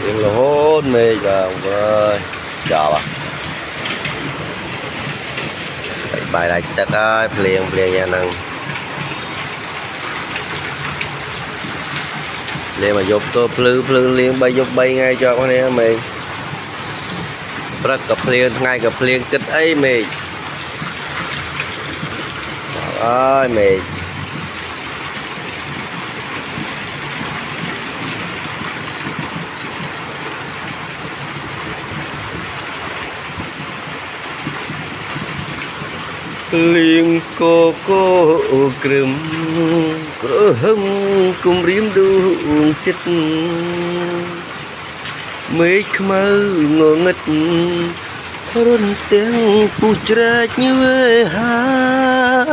tiếng là hôn mê rồi ơi chào bà bài lại ta cái liền nhà năng liền mà dục tôi plư liền bay dục bay ngay cho con em mình rất cặp liền ngay cặp liền kịch ấy mình ơi mình liền cô krem hâm cùng riêng đu chết mấy mơ ngô ngất run tiếng pu trách như ha